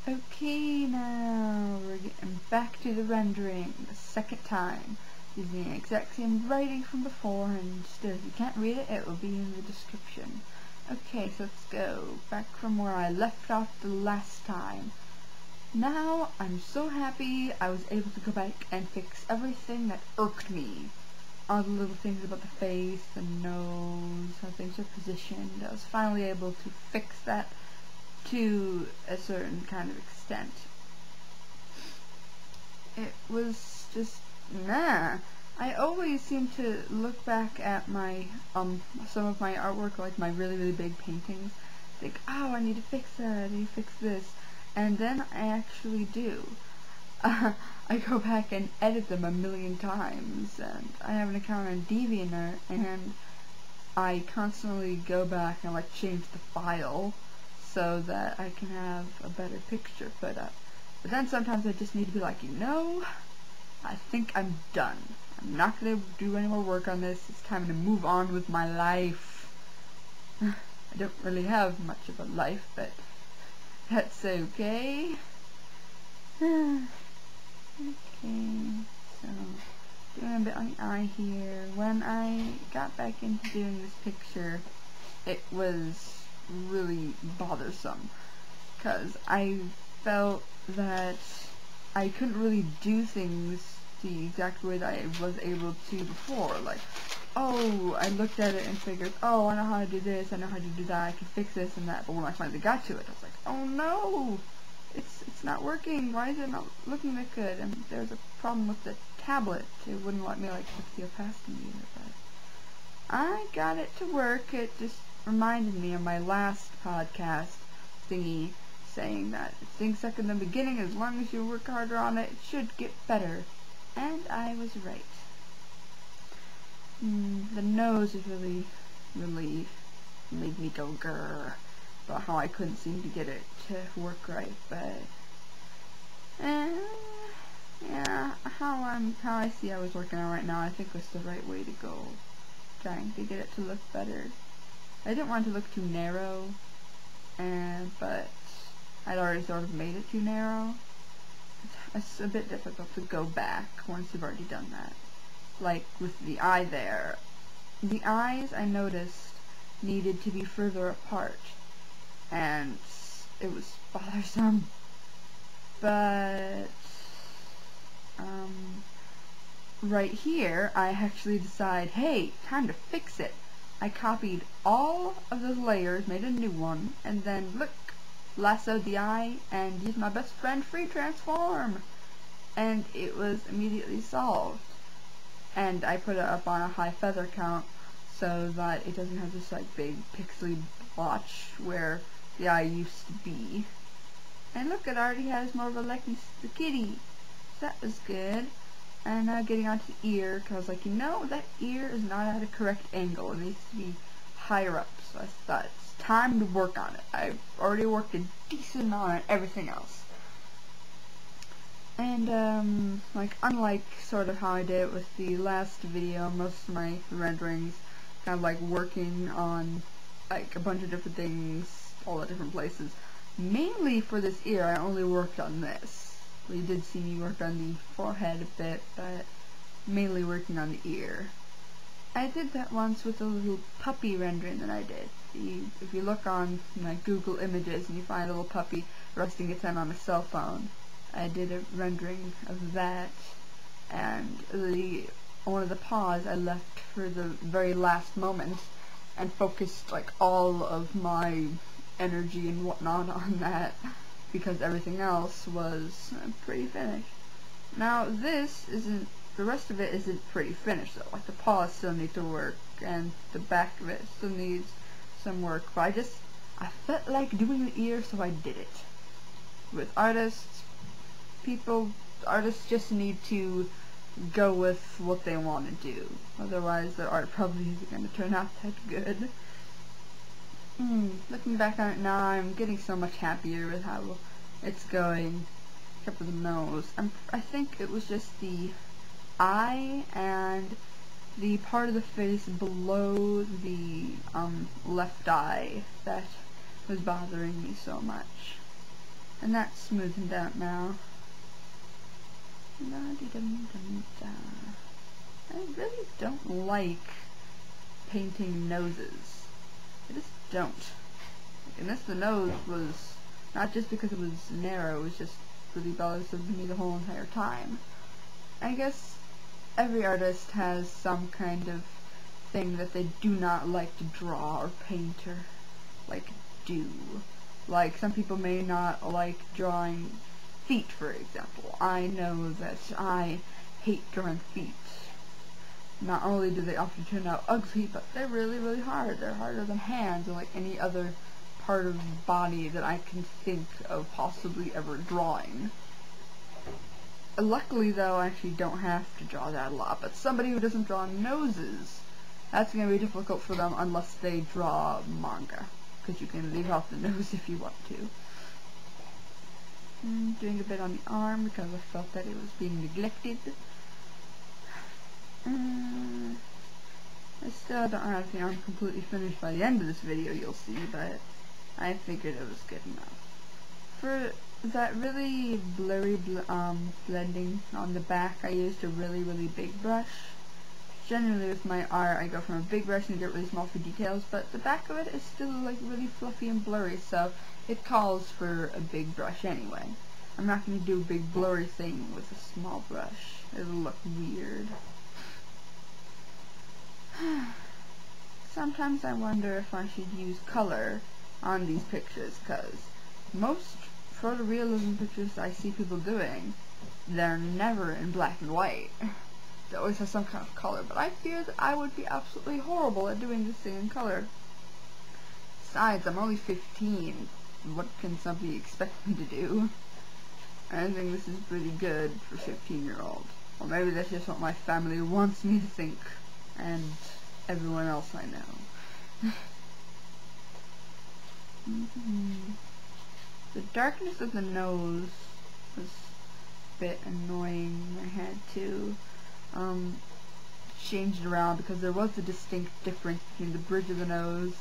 Okay, now we're getting back to the rendering the second time, using the exact same writing from before, and still if you can't read it, it will be in the description. Okay, so let's go back from where I left off the last time. Now, I'm so happy I was able to go back and fix everything that irked me. All the little things about the face, the nose, how things are positioned. I was finally able to fix that to a certain kind of extent. It was just, nah. I always seem to look back at my, some of my artwork, like my really big paintings, think, oh, I need to fix that, I need to fix this, and then I actually do. I go back and edit them a million times, and I have an account on DeviantArt, and I constantly go back and like change the file so that I can have a better picture put up. But then sometimes I just need to be like, you know, I think I'm done. I'm not going to do any more work on this. It's time to move on with my life. I don't really have much of a life, but that's okay. Okay, so doing a bit on the eye here. When I got back into doing this picture, it was really bothersome, because I felt that I couldn't really do things the exact way that I was able to before. Like, oh, I looked at it and figured, oh, I know how to do this, I know how to do that, I can fix this and that, but when I finally got to it, I was like, oh no, it's not working, why is it not looking that good? And there's a problem with the tablet, it wouldn't let me like fix the opacity meter, but I got it to work. It just reminded me of my last podcast thingy, saying that if things suck in the beginning, as long as you work harder on it, it should get better. And I was right. The nose is really made me go grrr about how I couldn't seem to get it to work right, but yeah, how I see I was working on right now, I think was the right way to go, trying to get it to look better. I didn't want it to look too narrow, but I'd already sort of made it too narrow. It's a bit difficult to go back once you've already done that. Like with the eye there. The eyes, I noticed, needed to be further apart, and it was bothersome. But, right here, I actually decide, hey, time to fix it. I copied all of those layers, made a new one, and then look, lassoed the eye, and used my best friend free transform, and it was immediately solved. And I put it up on a high feather count so that it doesn't have this like big pixely blotch where the eye used to be. And look, it already has more of a likeness to the kitty, so that was good. And now getting onto the ear, because I was like, you know, that ear is not at a correct angle. It needs to be higher up. So I thought, it's time to work on it. I've already worked a decent amount on everything else. And, like, unlike sort of how I did it with the last video, most of my renderings kind of like working on, like, a bunch of different things, all the different places. Mainly for this ear, I only worked on this. You did see me work on the forehead a bit, but mainly working on the ear. I did that once with a little puppy rendering that I did. If you look on like Google Images and you find a little puppy resting its head on a cell phone, I did a rendering of that, and one of the paws I left for the very last moment and focused like all of my energy and whatnot on that, because everything else was pretty finished. Now this isn't, the rest of it isn't pretty finished though, like the paws still need to work, and the back of it still needs some work, but I felt like doing the ear, so I did it. With artists, artists just need to go with what they want to do, otherwise their art probably isn't going to turn out that good. Looking back on it now, I'm getting so much happier with how it's going, except for the nose. I think it was just the eye and the part of the face below the left eye that was bothering me so much. And that's smoothened out now. I really don't like painting noses. I just don't. And this, the nose was not just because it was narrow, it was just really bothersome to me the whole entire time. I guess every artist has some kind of thing that they do not like to draw or paint or like do. Like, some people may not like drawing feet, for example. I know that I hate drawing feet. Not only do they often turn out ugly, but they're really, really hard. They're harder than hands or like any other part of the body that I can think of possibly ever drawing. Luckily, though, I actually don't have to draw that a lot, but somebody who doesn't draw noses, that's going to be difficult for them unless they draw manga, because you can leave off the nose if you want to. Doing a bit on the arm because I felt that it was being neglected. I still don't have the arm completely finished by the end of this video, you'll see, but I figured it was good enough. For that really blurry blending on the back, I used a really, really big brush. Generally with my art, I go from a big brush and get really small for details, but the back of it is still like really fluffy and blurry, so it calls for a big brush anyway. I'm not going to do a big blurry thing with a small brush. It'll look weird. Sometimes I wonder if I should use color on these pictures, because most photorealism pictures I see people doing, they're never in black and white. They always have some kind of color, but I fear that I would be absolutely horrible at doing this thing in color. Besides, I'm only 15. What can somebody expect me to do? I think this is pretty good for a 15-year-old. Or maybe that's just what my family wants me to think, and everyone else I know. The darkness of the nose was a bit annoying. I had to change it around because there was a distinct difference between the bridge of the nose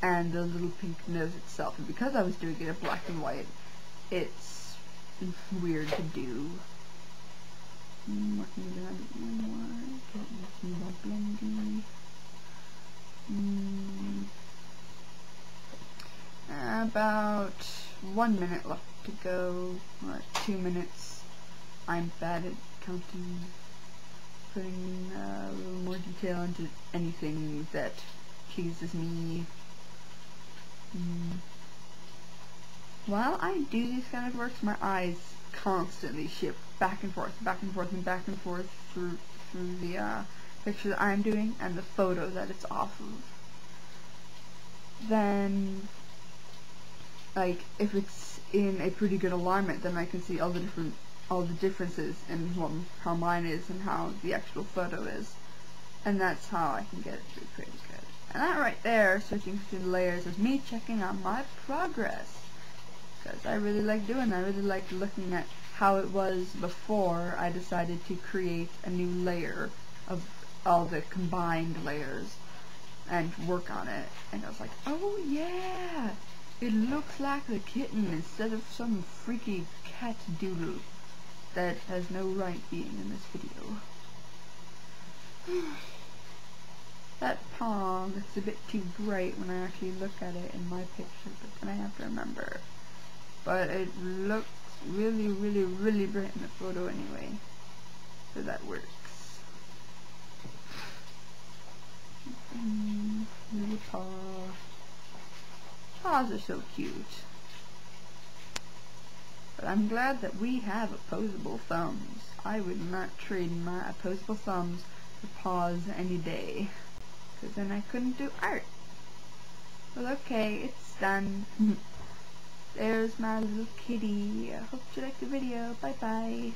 and the little pink nose itself. And because I was doing it in black and white, it's weird to do. Working it on more, getting more blendy. About 1 minute left to go, or 2 minutes. I'm bad at counting, putting a little more detail into anything that pleases me. While I do these kind of works, my eyes constantly shift back and forth, back and forth, and back and forth through the picture that I'm doing and the photo that it's off of. Then, like, if it's in a pretty good alignment, then I can see all the differences in how mine is and how the actual photo is, and that's how I can get it to be pretty good. And that right there, switching through the layers, is me checking on my progress, because I really like doing that. I really like looking at how it was before I decided to create a new layer of all the combined layers and work on it. And I was like, oh yeah, it looks like the kitten instead of some freaky cat doodle that has no right being in this video. That paw looks a bit too bright when I actually look at it in my picture, but then I have to remember. But it looks really, really, really bright in the photo anyway, so that works. Little paw. Paws are so cute. But I'm glad that we have opposable thumbs. I would not trade my opposable thumbs for paws any day, because then I couldn't do art. Well, okay, it's done. There's my little kitty. I hope you liked the video. Bye bye.